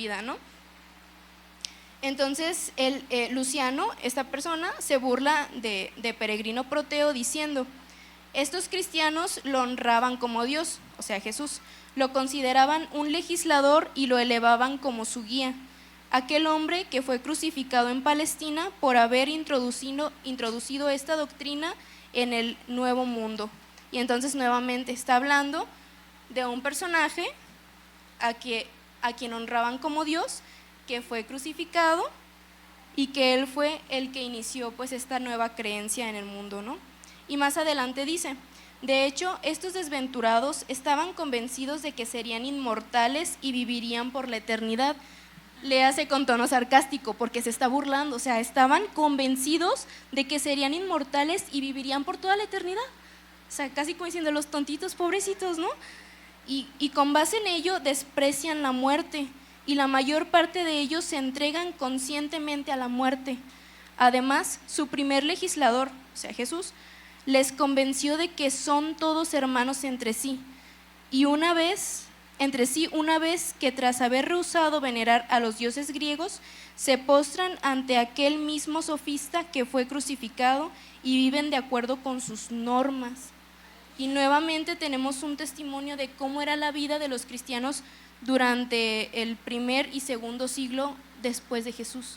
vida, ¿no? Entonces Luciano, esta persona, se burla de Peregrino Proteo diciendo: estos cristianos lo honraban como Dios, o sea Jesús, lo consideraban un legislador y lo elevaban como su guía, aquel hombre que fue crucificado en Palestina por haber introducido esta doctrina en el Nuevo Mundo. Y entonces nuevamente está hablando de un personaje a quien honraban como Dios, que fue crucificado y que él fue el que inició pues esta nueva creencia en el mundo, ¿no? Y más adelante dice: de hecho, estos desventurados estaban convencidos de que serían inmortales y vivirían por la eternidad. Le hace con tono sarcástico porque se está burlando, o sea, estaban convencidos de que serían inmortales y vivirían por toda la eternidad. O sea, casi como diciendo, los tontitos, pobrecitos, ¿no? Y con base en ello desprecian la muerte, y la mayor parte de ellos se entregan conscientemente a la muerte. Además, su primer legislador, o sea Jesús, les convenció de que son todos hermanos entre sí, una vez que tras haber rehusado venerar a los dioses griegos, se postran ante aquel mismo sofista que fue crucificado y viven de acuerdo con sus normas. Y nuevamente tenemos un testimonio de cómo era la vida de los cristianos durante el primer y segundo siglo después de Jesús.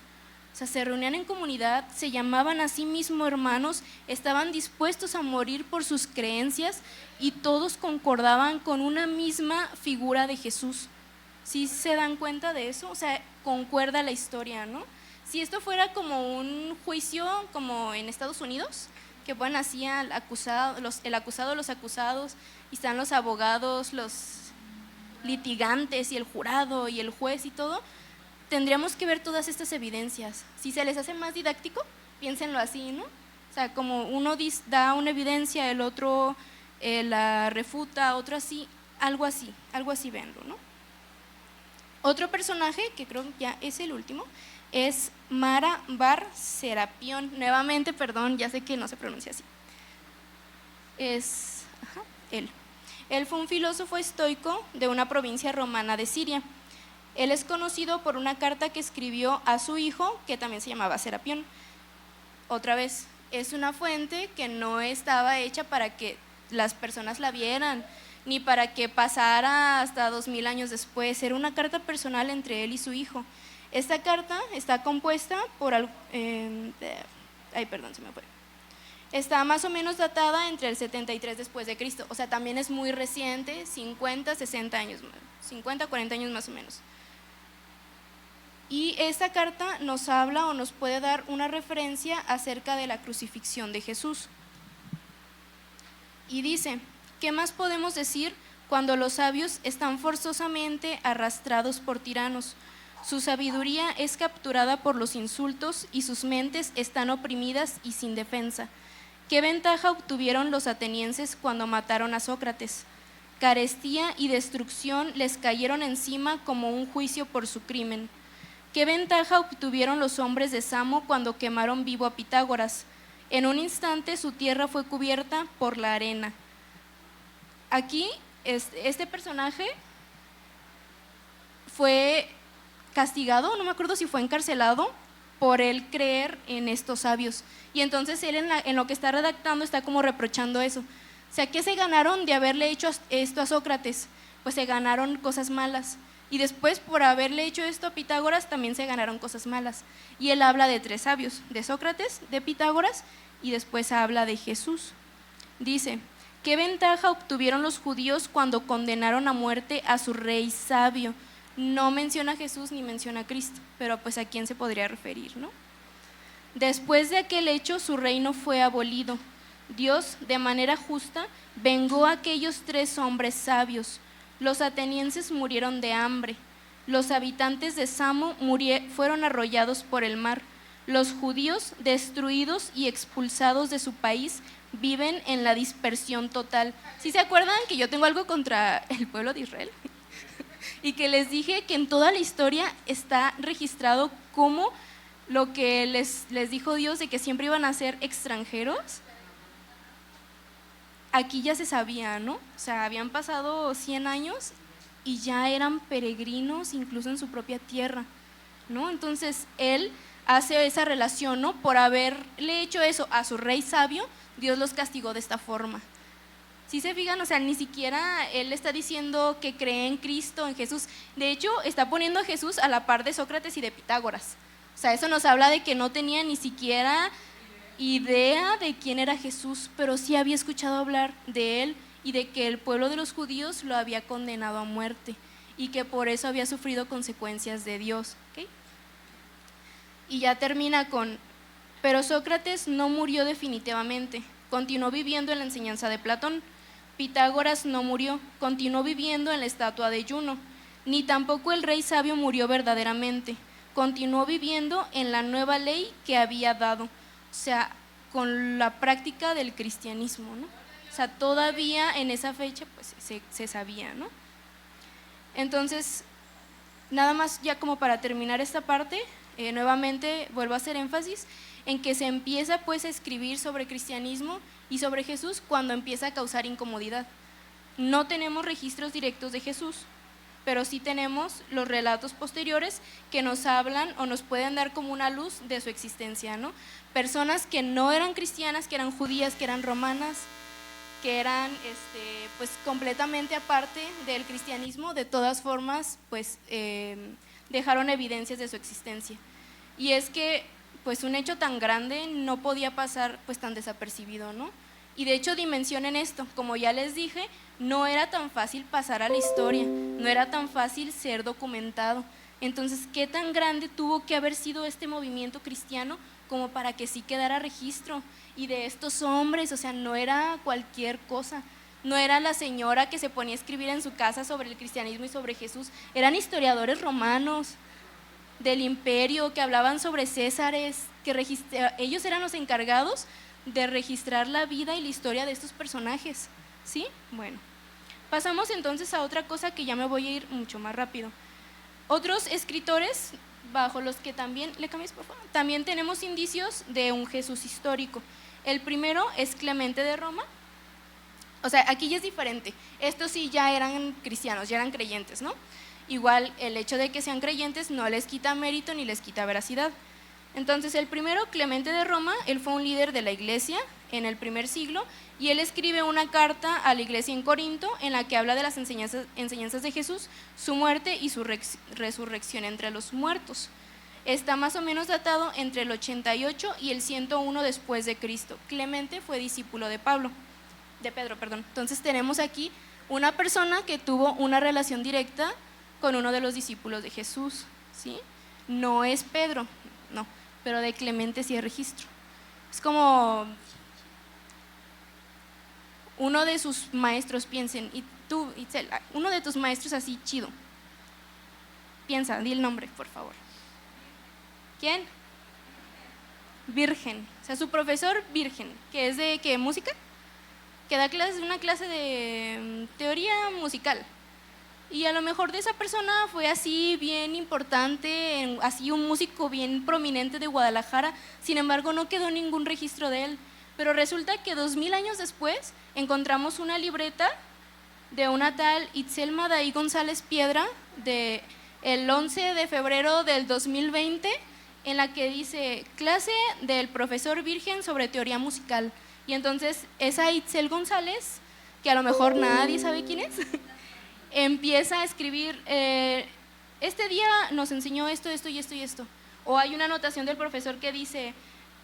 O sea, se reunían en comunidad, se llamaban a sí mismos hermanos, estaban dispuestos a morir por sus creencias y todos concordaban con una misma figura de Jesús. ¿Sí se dan cuenta de eso? O sea, concuerda la historia, ¿no? Si esto fuera como un juicio como en Estados Unidos, que ponen así el acusado, los acusados, y están los abogados, los litigantes y el jurado y el juez y todo, tendríamos que ver todas estas evidencias. Si se les hace más didáctico, piénsenlo así, ¿no? O sea, como uno da una evidencia, el otro la refuta, otro así, algo así véanlo, ¿no? Otro personaje, que creo ya es el último, es Mara Bar Serapión. Nuevamente, perdón, ya sé que no se pronuncia así. Él. Él fue un filósofo estoico de una provincia romana de Siria. Él es conocido por una carta que escribió a su hijo, que también se llamaba Serapión. Otra vez, es una fuente que no estaba hecha para que las personas la vieran, ni para que pasara hasta 2000 años después. Era una carta personal entre él y su hijo. Esta carta está compuesta por… se me fue. Está más o menos datada entre el 73 después de Cristo. O sea, también es muy reciente, 50, 60 años, 50, 40 años más o menos. Y esta carta nos habla o nos puede dar una referencia acerca de la crucifixión de Jesús. Y dice: ¿qué más podemos decir cuando los sabios están forzosamente arrastrados por tiranos? Su sabiduría es capturada por los insultos y sus mentes están oprimidas y sin defensa. ¿Qué ventaja obtuvieron los atenienses cuando mataron a Sócrates? Carestía y destrucción les cayeron encima como un juicio por su crimen. ¿Qué ventaja obtuvieron los hombres de Samo cuando quemaron vivo a Pitágoras? En un instante su tierra fue cubierta por la arena. Aquí este personaje fue castigado, no me acuerdo si fue encarcelado, por él creer en estos sabios. Y entonces él en lo que está redactando está como reprochando eso. O sea, ¿qué se ganaron de haberle hecho esto a Sócrates? Pues se ganaron cosas malas. Y después, por haberle hecho esto a Pitágoras, también se ganaron cosas malas. Y él habla de tres sabios: de Sócrates, de Pitágoras, y después habla de Jesús. Dice: ¿qué ventaja obtuvieron los judíos cuando condenaron a muerte a su rey sabio? No menciona a Jesús ni menciona a Cristo, pero pues a quién se podría referir, ¿no? Después de aquel hecho, su reino fue abolido. Dios, de manera justa, vengó a aquellos tres hombres sabios. Los atenienses murieron de hambre. Los habitantes de Samo fueron arrollados por el mar. Los judíos, destruidos y expulsados de su país, viven en la dispersión total. ¿Sí se acuerdan que yo tengo algo contra el pueblo de Israel? Y que les dije que en toda la historia está registrado como lo que les dijo Dios de que siempre iban a ser extranjeros. Aquí ya se sabía, ¿no? O sea, habían pasado 100 años y ya eran peregrinos incluso en su propia tierra, ¿no? Entonces él hace esa relación, ¿no? Por haberle hecho eso a su rey sabio, Dios los castigó de esta forma. ¿Sí se fijan? O sea, ni siquiera él está diciendo que cree en Cristo, en Jesús. De hecho, está poniendo a Jesús a la par de Sócrates y de Pitágoras. O sea, eso nos habla de que no tenía ni siquiera idea de quién era Jesús, pero sí había escuchado hablar de él y de que el pueblo de los judíos lo había condenado a muerte y que por eso había sufrido consecuencias de Dios. ¿Okay? Y ya termina con: pero Sócrates no murió definitivamente, continuó viviendo en la enseñanza de Platón. Pitágoras no murió, continuó viviendo en la estatua de Juno. Ni tampoco el rey sabio murió verdaderamente, continuó viviendo en la nueva ley que había dado, o sea, con la práctica del cristianismo, ¿no? O sea, todavía en esa fecha pues se sabía, ¿no? Entonces, nada más ya como para terminar esta parte, nuevamente vuelvo a hacer énfasis en que se empieza pues a escribir sobre cristianismo y sobre Jesús cuando empieza a causar incomodidad. No tenemos registros directos de Jesús, pero sí tenemos los relatos posteriores que nos hablan o nos pueden dar como una luz de su existencia, ¿no? Personas que no eran cristianas, que eran judías, que eran romanas, que eran pues completamente aparte del cristianismo, de todas formas pues dejaron evidencias de su existencia. Y es que pues un hecho tan grande no podía pasar pues tan desapercibido, ¿no? Y de hecho dimensionen esto, como ya les dije, no era tan fácil pasar a la historia, no era tan fácil ser documentado. Entonces, ¿qué tan grande tuvo que haber sido este movimiento cristiano como para que sí quedara registro? Y de estos hombres, o sea, no era cualquier cosa, no era la señora que se ponía a escribir en su casa sobre el cristianismo y sobre Jesús, eran historiadores romanos del imperio que hablaban sobre Césares, ellos eran los encargados de registrar la vida y la historia de estos personajes, ¿sí? Bueno, pasamos entonces a otra cosa que ya me voy a ir mucho más rápido. Otros escritores bajo los que también, ¿le cambias por favor? También tenemos indicios de un Jesús histórico. El primero es Clemente de Roma. O sea, aquí ya es diferente, estos sí ya eran cristianos, ya eran creyentes, ¿no? Igual el hecho de que sean creyentes no les quita mérito ni les quita veracidad. Entonces el primero, Clemente de Roma, él fue un líder de la iglesia en el primer siglo y él escribe una carta a la iglesia en Corinto en la que habla de las enseñanzas de Jesús, su muerte y su resurrección entre los muertos. Está más o menos datado entre el 88 y el 101 después de Cristo. Clemente fue discípulo de Pedro. Entonces tenemos aquí una persona que tuvo una relación directa con uno de los discípulos de Jesús, ¿sí? No es Pedro, no, pero de Clemente sí hay registro. Es como uno de sus maestros, piensen, y tú, Itzel, uno de tus maestros así chido. Piensa, di el nombre, por favor. ¿Quién? Virgen, o sea, su profesor virgen, que es de ¿qué? ¿Música? Que da una clase de teoría musical. Y a lo mejor de esa persona fue así bien importante, así un músico bien prominente de Guadalajara, sin embargo no quedó ningún registro de él. Pero resulta que 2000 años después encontramos una libreta de una tal Itzelma Daí González Piedra, el 11 de febrero del 2020, en la que dice clase del profesor virgen sobre teoría musical. Y entonces esa Itzel González, que a lo mejor nadie sabe quién es, empieza a escribir, este día nos enseñó esto, esto y esto y esto. O hay una anotación del profesor que dice,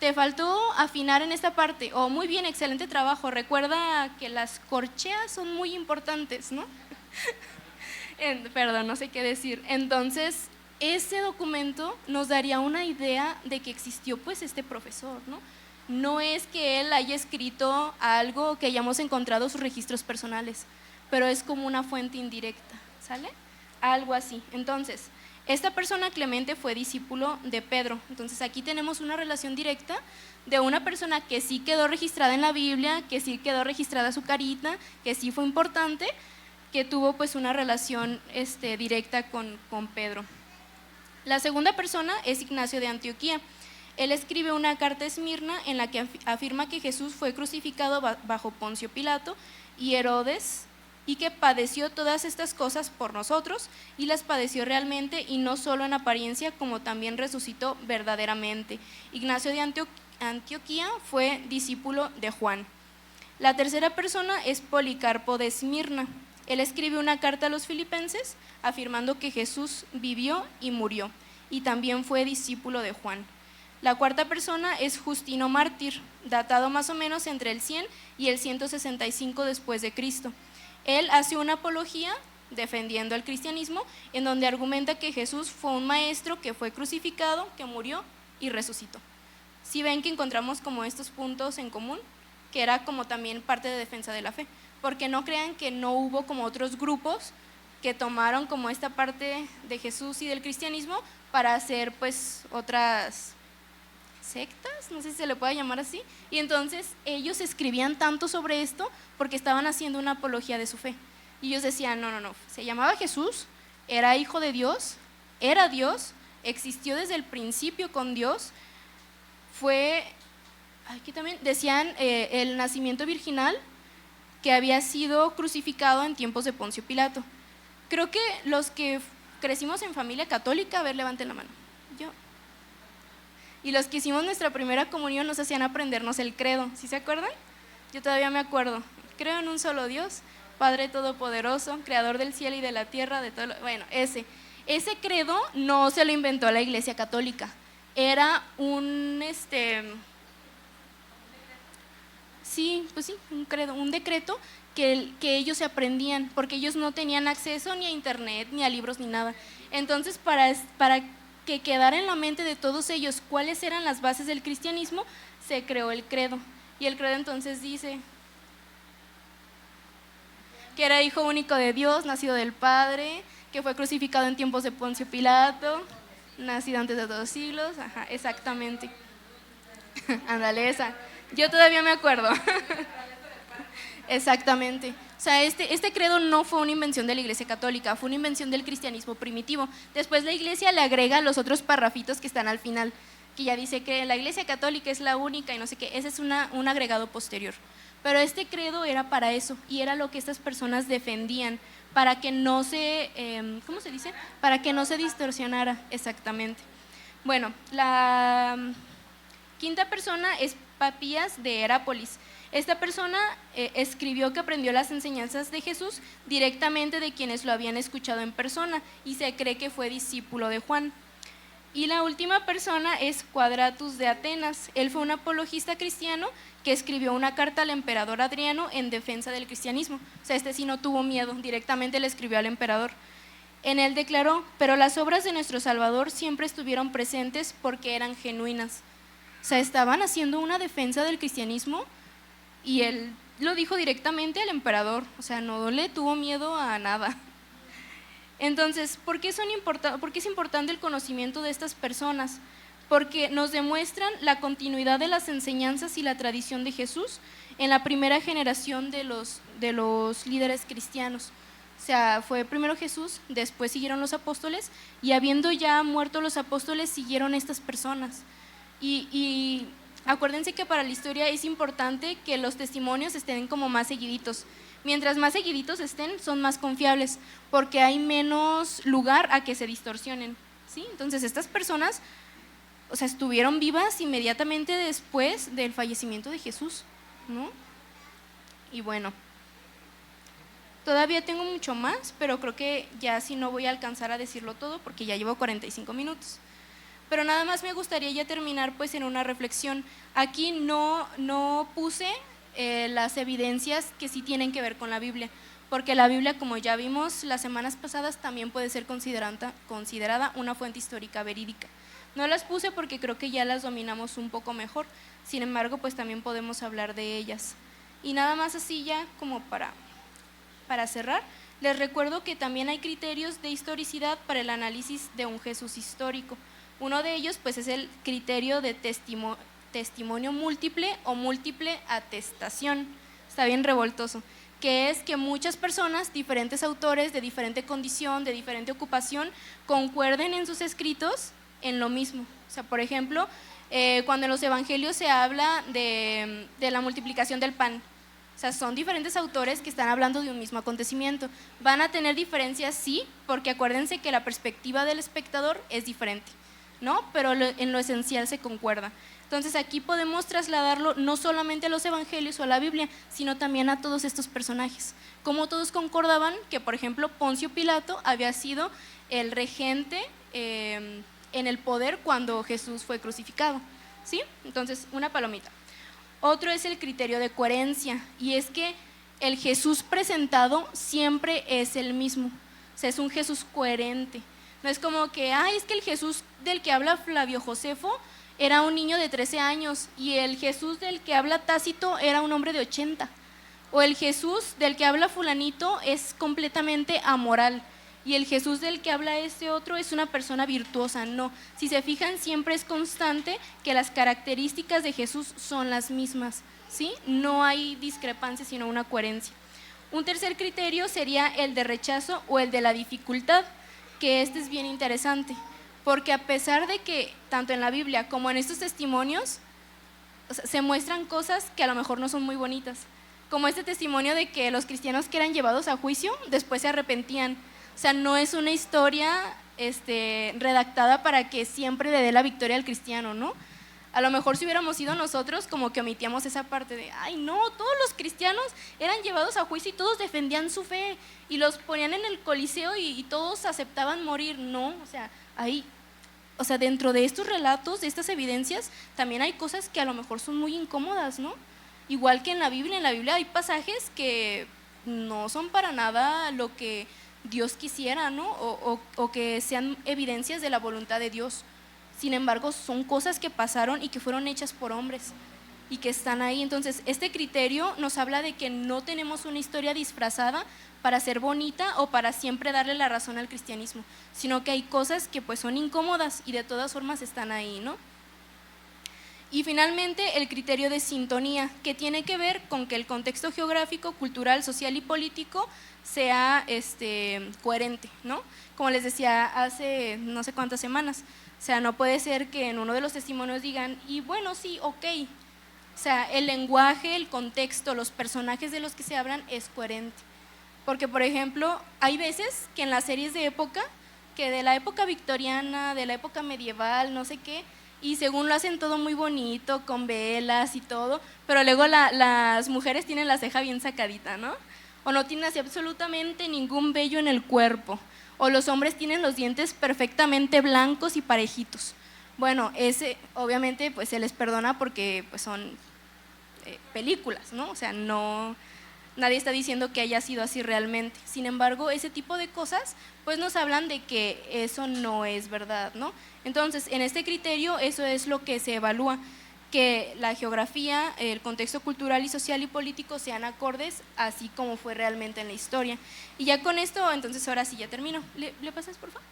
te faltó afinar en esta parte, o muy bien, excelente trabajo, recuerda que las corcheas son muy importantes, ¿no? Perdón, no sé qué decir. Entonces, ese documento nos daría una idea de que existió pues este profesor, ¿no? No es que él haya escrito algo que hayamos encontrado sus registros personales, pero es como una fuente indirecta, ¿sale? Algo así. Entonces, esta persona Clemente fue discípulo de Pedro, entonces aquí tenemos una relación directa de una persona que sí quedó registrada en la Biblia, que sí quedó registrada su carita, que sí fue importante, que tuvo pues una relación directa con Pedro. La segunda persona es Ignacio de Antioquía. Él escribe una carta a Esmirna en la que afirma que Jesús fue crucificado bajo Poncio Pilato y Herodes y que padeció todas estas cosas por nosotros, y las padeció realmente, y no solo en apariencia, como también resucitó verdaderamente. Ignacio de Antioquía fue discípulo de Juan. La tercera persona es Policarpo de Esmirna. Él escribe una carta a los filipenses afirmando que Jesús vivió y murió, y también fue discípulo de Juan. La cuarta persona es Justino Mártir, datado más o menos entre el 100 y el 165 después de Cristo. Él hace una apología defendiendo al cristianismo, en donde argumenta que Jesús fue un maestro que fue crucificado, que murió y resucitó. ¿Sí ven que encontramos como estos puntos en común? Que era como también parte de defensa de la fe, porque no crean que no hubo como otros grupos que tomaron como esta parte de Jesús y del cristianismo para hacer pues otras sectas, no sé si se le puede llamar así, y entonces ellos escribían tanto sobre esto porque estaban haciendo una apología de su fe, y ellos decían, no, se llamaba Jesús, era hijo de Dios, era Dios, existió desde el principio con Dios, fue, aquí también decían el nacimiento virginal, que había sido crucificado en tiempos de Poncio Pilato. Creo que los que crecimos en familia católica, a ver, levanten la mano, yo. Y los que hicimos nuestra primera comunión nos hacían aprendernos el credo, ¿sí se acuerdan? Yo todavía me acuerdo, creo en un solo Dios, Padre Todopoderoso, Creador del cielo y de la tierra, de todo bueno, ese credo no se lo inventó la Iglesia Católica, era un un credo, un decreto que ellos se aprendían, porque ellos no tenían acceso ni a internet, ni a libros, ni nada. Entonces, para que quedara en la mente de todos ellos cuáles eran las bases del cristianismo, se creó el credo. Y el credo entonces dice que era hijo único de Dios, nacido del Padre, que fue crucificado en tiempos de Poncio Pilato, nacido antes de 2 siglos, ajá, exactamente. Ándale, esa. Yo todavía me acuerdo. Exactamente. O sea, este credo no fue una invención de la Iglesia Católica, fue una invención del cristianismo primitivo. Después la Iglesia le agrega los otros parrafitos que están al final, que ya dice que la Iglesia Católica es la única y no sé qué, ese es un agregado posterior. Pero este credo era para eso, y era lo que estas personas defendían, para que no se, ¿cómo se dice? Para que no se distorsionara, exactamente. Bueno, la quinta persona es Papías de Herápolis. Esta persona escribió que aprendió las enseñanzas de Jesús directamente de quienes lo habían escuchado en persona, y se cree que fue discípulo de Juan. Y la última persona es Quadratus de Atenas. Él fue un apologista cristiano que escribió una carta al emperador Adriano en defensa del cristianismo. O sea, sí no tuvo miedo, directamente le escribió al emperador. En él declaró, pero las obras de nuestro Salvador siempre estuvieron presentes porque eran genuinas. O sea, estaban haciendo una defensa del cristianismo, y él lo dijo directamente al emperador, o sea, no le tuvo miedo a nada. Entonces, ¿por qué es importante el conocimiento de estas personas? Porque nos demuestran la continuidad de las enseñanzas y la tradición de Jesús en la primera generación de los líderes cristianos. O sea, fue primero Jesús, después siguieron los apóstoles, y habiendo ya muerto los apóstoles, siguieron estas personas. Y acuérdense que para la historia es importante que los testimonios estén como más seguiditos. Mientras más seguiditos estén, son más confiables, porque hay menos lugar a que se distorsionen, ¿sí? Entonces estas personas, o sea, estuvieron vivas inmediatamente después del fallecimiento de Jesús, ¿no? Y bueno, todavía tengo mucho más, pero creo que ya sí no voy a alcanzar a decirlo todo, porque ya llevo 45 minutos. Pero nada más me gustaría ya terminar pues en una reflexión. Aquí no puse las evidencias que sí tienen que ver con la Biblia, porque la Biblia, como ya vimos las semanas pasadas, también puede ser considerada una fuente histórica verídica. No las puse porque creo que ya las dominamos un poco mejor, sin embargo pues también podemos hablar de ellas. Y nada más así ya como para cerrar, les recuerdo que también hay criterios de historicidad para el análisis de un Jesús histórico. Uno de ellos pues es el criterio de testimonio múltiple o múltiple atestación, está bien revoltoso, que es que muchas personas, diferentes autores de diferente condición, de diferente ocupación, concuerden en sus escritos en lo mismo. O sea, por ejemplo, cuando en los evangelios se habla de la multiplicación del pan, O sea, son diferentes autores que están hablando de un mismo acontecimiento. Van a tener diferencias, sí, porque acuérdense que la perspectiva del espectador es diferente, ¿no? Pero en lo esencial se concuerda. Entonces aquí podemos trasladarlo no solamente a los evangelios o a la Biblia, sino también a todos estos personajes. Como todos concordaban que, por ejemplo, Poncio Pilato había sido el regente en el poder cuando Jesús fue crucificado, ¿sí? Entonces, una palomita. Otro es el criterio de coherencia, y es que el Jesús presentado siempre es el mismo, o sea, es un Jesús coherente. No es como que, es que el Jesús del que habla Flavio Josefo era un niño de 13 años y el Jesús del que habla Tácito era un hombre de 80, o el Jesús del que habla fulanito es completamente amoral y el Jesús del que habla este otro es una persona virtuosa. No, si se fijan, siempre es constante que las características de Jesús son las mismas, ¿sí? No hay discrepancia, sino una coherencia. Un tercer criterio sería el de rechazo o el de la dificultad, que este es bien interesante, porque a pesar de que tanto en la Biblia como en estos testimonios, o sea, se muestran cosas que a lo mejor no son muy bonitas, como este testimonio de que los cristianos que eran llevados a juicio después se arrepentían. O sea, no es una historia redactada para que siempre le dé la victoria al cristiano, ¿no? A lo mejor si hubiéramos sido nosotros, como que omitíamos esa parte de, no, todos los cristianos eran llevados a juicio y todos defendían su fe y los ponían en el Coliseo y todos aceptaban morir. No, o sea, dentro de estos relatos, de estas evidencias, también hay cosas que a lo mejor son muy incómodas, ¿no? Igual que en la Biblia hay pasajes que no son para nada lo que Dios quisiera, ¿no? O que sean evidencias de la voluntad de Dios. Sin embargo, son cosas que pasaron y que fueron hechas por hombres y que están ahí. Entonces, este criterio nos habla de que no tenemos una historia disfrazada para ser bonita o para siempre darle la razón al cristianismo, sino que hay cosas que pues son incómodas y de todas formas están ahí, ¿no? Y finalmente, el criterio de sintonía, que tiene que ver con que el contexto geográfico, cultural, social y político sea coherente, ¿no? Como les decía hace no sé cuántas semanas, o sea, no puede ser que en uno de los testimonios digan, y bueno, sí, ok. O sea, el lenguaje, el contexto, los personajes de los que se hablan es coherente. Porque, por ejemplo, hay veces que en las series de época, que de la época victoriana, de la época medieval, no sé qué, y según lo hacen todo muy bonito, con velas y todo, pero luego las mujeres tienen la ceja bien sacadita, ¿no? O no tienen así absolutamente ningún vello en el cuerpo, o los hombres tienen los dientes perfectamente blancos y parejitos. Bueno, ese obviamente pues se les perdona porque pues son películas, ¿no? O sea, nadie está diciendo que haya sido así realmente. Sin embargo, ese tipo de cosas pues nos hablan de que eso no es verdad, ¿no? Entonces, en este criterio eso es lo que se evalúa, que la geografía, el contexto cultural y social y político sean acordes así como fue realmente en la historia. Y ya con esto, entonces ahora sí ya termino. ¿Le pasas, por favor?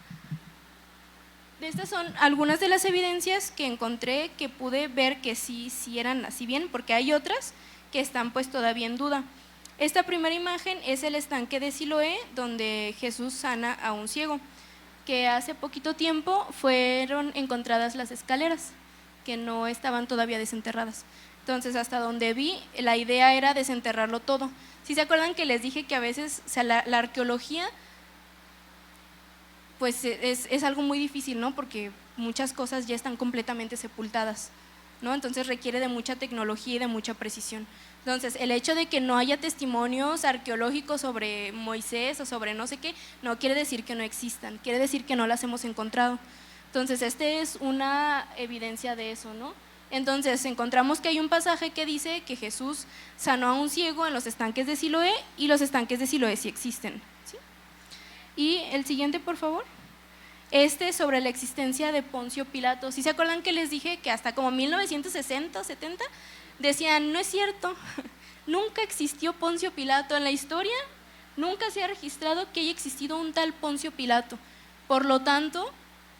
Estas son algunas de las evidencias que encontré, que pude ver que sí eran así bien, porque hay otras que están pues todavía en duda. Esta primera imagen es el estanque de Siloé, donde Jesús sana a un ciego, que hace poquito tiempo fueron encontradas las escaleras, que no estaban todavía desenterradas. Entonces, hasta donde vi, la idea era desenterrarlo todo. ¿Sí se acuerdan que les dije que a veces, o sea, la arqueología pues es algo muy difícil, ¿no? Porque muchas cosas ya están completamente sepultadas, ¿no? Entonces requiere de mucha tecnología y de mucha precisión. Entonces, el hecho de que no haya testimonios arqueológicos sobre Moisés o sobre no sé qué, no quiere decir que no existan, quiere decir que no las hemos encontrado. Entonces, es una evidencia de eso, ¿no? Entonces, encontramos que hay un pasaje que dice que Jesús sanó a un ciego en los estanques de Siloé, y los estanques de Siloé sí existen, ¿sí? Y el siguiente, por favor. Sobre la existencia de Poncio Pilato. ¿Sí se acuerdan que les dije que hasta como 1960 o 70 decían, no es cierto, nunca existió Poncio Pilato en la historia, nunca se ha registrado que haya existido un tal Poncio Pilato? Por lo tanto,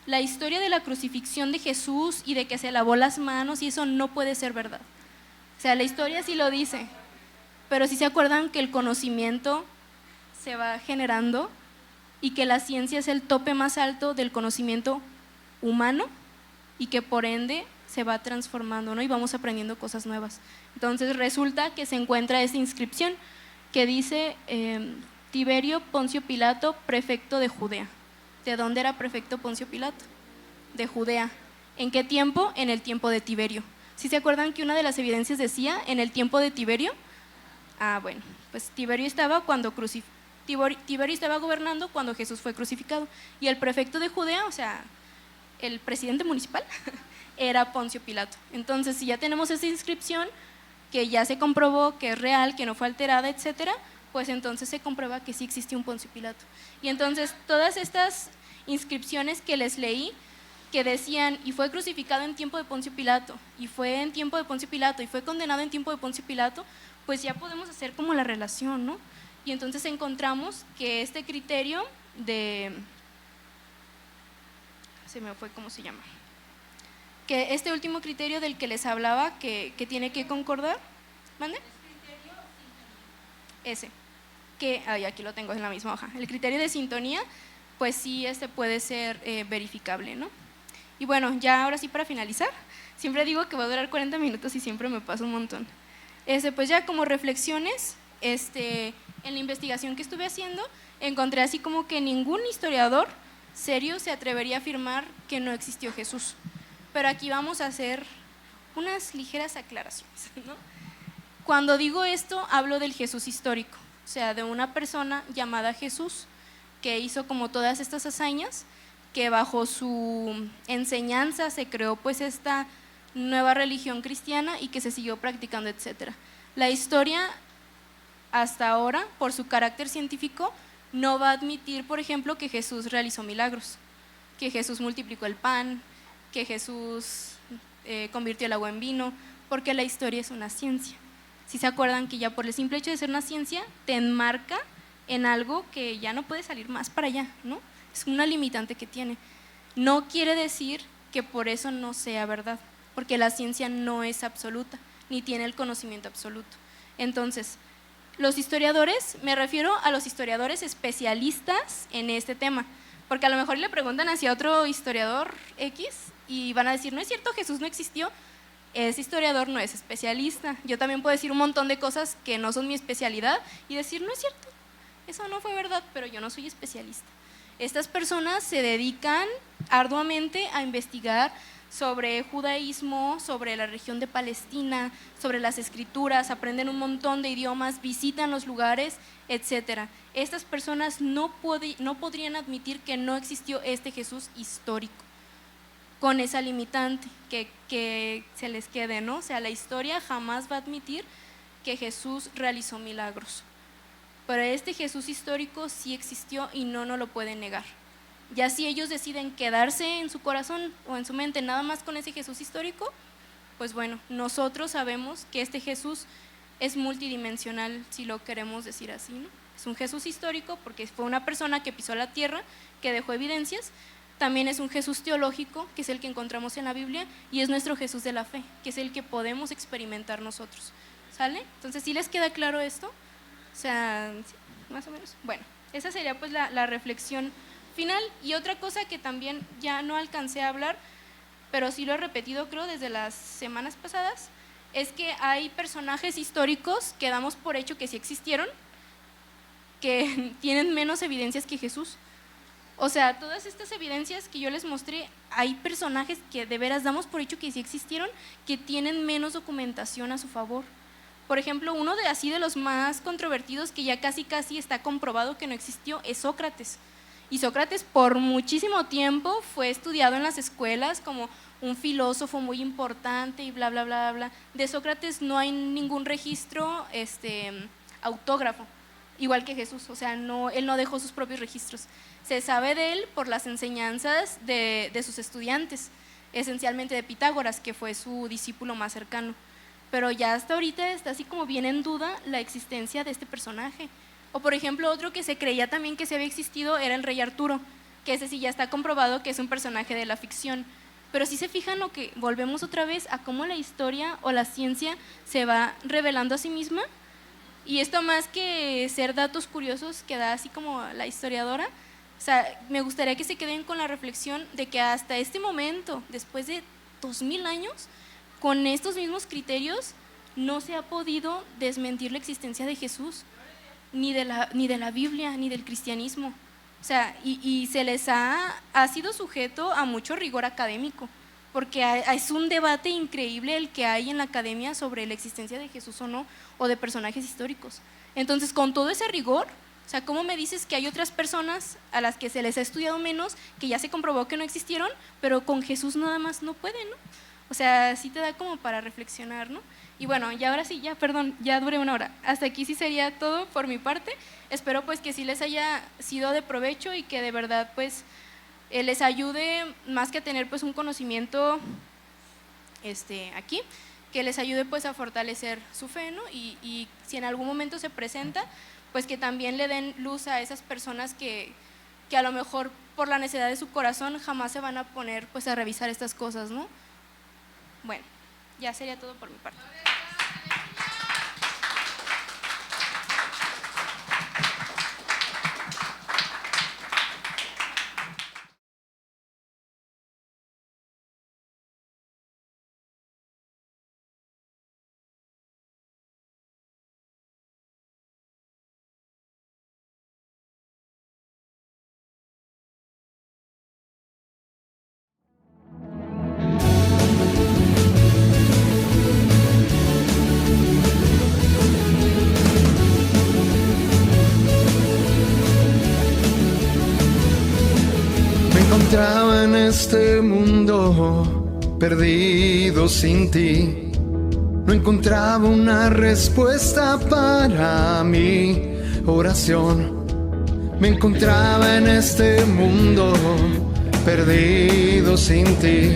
la historia de la crucifixión de Jesús y de que se lavó las manos y eso no puede ser verdad. O sea, la historia sí lo dice, pero sí se acuerdan que el conocimiento se va generando y que la ciencia es el tope más alto del conocimiento humano y que por ende se va transformando, ¿no? Y vamos aprendiendo cosas nuevas. Entonces resulta que se encuentra esta inscripción que dice Tiberio Poncio Pilato, prefecto de Judea. ¿De dónde era prefecto Poncio Pilato? De Judea. ¿En qué tiempo? En el tiempo de Tiberio. ¿Sí se acuerdan que una de las evidencias decía en el tiempo de Tiberio? Bueno, pues Tiberio estaba Tiberio estaba gobernando cuando Jesús fue crucificado, y el prefecto de Judea, o sea, el presidente municipal, era Poncio Pilato. Entonces, si ya tenemos esa inscripción, que ya se comprobó que es real, que no fue alterada, etcétera, pues entonces se comprueba que sí existió un Poncio Pilato. Y entonces, todas estas inscripciones que les leí, que decían, y fue crucificado en tiempo de Poncio Pilato, y fue en tiempo de Poncio Pilato, y fue condenado en tiempo de Poncio Pilato, pues ya podemos hacer como la relación, ¿no? Y entonces encontramos que este criterio se me fue cómo se llama, que este último criterio del que les hablaba, que tiene que concordar, ¿mande? Ese, que, aquí lo tengo en la misma hoja, el criterio de sintonía, pues sí, puede ser verificable, ¿no? Y bueno, ya ahora sí para finalizar, siempre digo que va a durar 40 minutos y siempre me paso un montón. Pues ya como reflexiones, en la investigación que estuve haciendo, encontré así como que ningún historiador serio se atrevería a afirmar que no existió Jesús. Pero aquí vamos a hacer unas ligeras aclaraciones, ¿no? Cuando digo esto, hablo del Jesús histórico, o sea, de una persona llamada Jesús, que hizo como todas estas hazañas, que bajo su enseñanza se creó pues esta nueva religión cristiana y que se siguió practicando, etcétera. La historia hasta ahora, por su carácter científico, no va a admitir, por ejemplo, que Jesús realizó milagros, que Jesús multiplicó el pan, que Jesús convirtió el agua en vino, porque la historia es una ciencia. Si se acuerdan que ya por el simple hecho de ser una ciencia, te enmarca en algo que ya no puede salir más para allá, ¿no? Es una limitante que tiene. No quiere decir que por eso no sea verdad, porque la ciencia no es absoluta, ni tiene el conocimiento absoluto. Entonces, los historiadores, me refiero a los historiadores especialistas en este tema, porque a lo mejor le preguntan hacia otro historiador X y van a decir, no es cierto, Jesús no existió. Ese historiador no es especialista. Yo también puedo decir un montón de cosas que no son mi especialidad y decir, no es cierto, eso no fue verdad, pero yo no soy especialista. Estas personas se dedican arduamente a investigar sobre judaísmo, sobre la región de Palestina, sobre las escrituras, aprenden un montón de idiomas, visitan los lugares, etcétera. Estas personas no podrían admitir que no existió este Jesús histórico, con esa limitante que se les quede, ¿no? O sea, la historia jamás va a admitir que Jesús realizó milagros, pero este Jesús histórico sí existió y no nos lo pueden negar. Ya si ellos deciden quedarse en su corazón o en su mente nada más con ese Jesús histórico, pues bueno, nosotros sabemos que este Jesús es multidimensional, si lo queremos decir así, ¿no? Es un Jesús histórico porque fue una persona que pisó la tierra, que dejó evidencias. También es un Jesús teológico, que es el que encontramos en la Biblia, y es nuestro Jesús de la fe, que es el que podemos experimentar nosotros. ¿Sale? Entonces, ¿sí les queda claro esto? O sea, ¿sí? Más o menos. Bueno, esa sería pues la reflexión final. Y otra cosa que también ya no alcancé a hablar, pero sí lo he repetido creo desde las semanas pasadas, es que hay personajes históricos que damos por hecho que sí existieron, que tienen menos evidencias que Jesús. O sea, todas estas evidencias que yo les mostré, hay personajes que de veras damos por hecho que sí existieron, que tienen menos documentación a su favor. Por ejemplo, uno de los más controvertidos, que ya casi está comprobado que no existió, es Sócrates. Y Sócrates por muchísimo tiempo fue estudiado en las escuelas como un filósofo muy importante y bla, bla, bla, bla. De Sócrates no hay ningún registro autógrafo, igual que Jesús, o sea, él no dejó sus propios registros. Se sabe de él por las enseñanzas de sus estudiantes, esencialmente de Pitágoras, que fue su discípulo más cercano. Pero ya hasta ahorita está así como bien en duda la existencia de este personaje. O por ejemplo, otro que se creía también que se había existido era el rey Arturo, que ese sí ya está comprobado que es un personaje de la ficción. Pero si se fijan lo que volvemos otra vez a cómo la historia o la ciencia se va revelando a sí misma, y esto más que ser datos curiosos que da así como la historiadora, o sea, me gustaría que se queden con la reflexión de que hasta este momento, después de 2000 años, con estos mismos criterios, no se ha podido desmentir la existencia de Jesús, ni de la Biblia, ni del cristianismo. O sea, y se les ha sido sujeto a mucho rigor académico, porque es un debate increíble el que hay en la academia sobre la existencia de Jesús o no, o de personajes históricos. Entonces, con todo ese rigor, o sea, ¿cómo me dices que hay otras personas a las que se les ha estudiado menos, que ya se comprobó que no existieron, pero con Jesús nada más no pueden, ¿no? O sea, sí te da como para reflexionar, ¿no? Y bueno, y ahora sí, ya duré 1 hora. Hasta aquí sí sería todo por mi parte. Espero pues que sí les haya sido de provecho y que de verdad pues les ayude, más que tener pues un conocimiento aquí, que les ayude pues a fortalecer su fe, ¿no? Y si en algún momento se presenta, pues que también le den luz a esas personas que a lo mejor por la necesidad de su corazón jamás se van a poner pues a revisar estas cosas, ¿no? Bueno, ya sería todo por mi parte. Me encontraba en este mundo perdido sin ti. No encontraba una respuesta para mi oración. Me encontraba en este mundo perdido sin ti.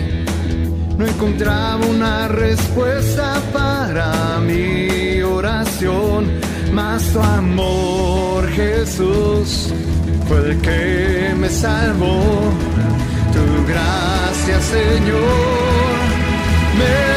No encontraba una respuesta para mi oración. Mas tu amor, Jesús, fue el que me salvó. Tu gracia, Señor, me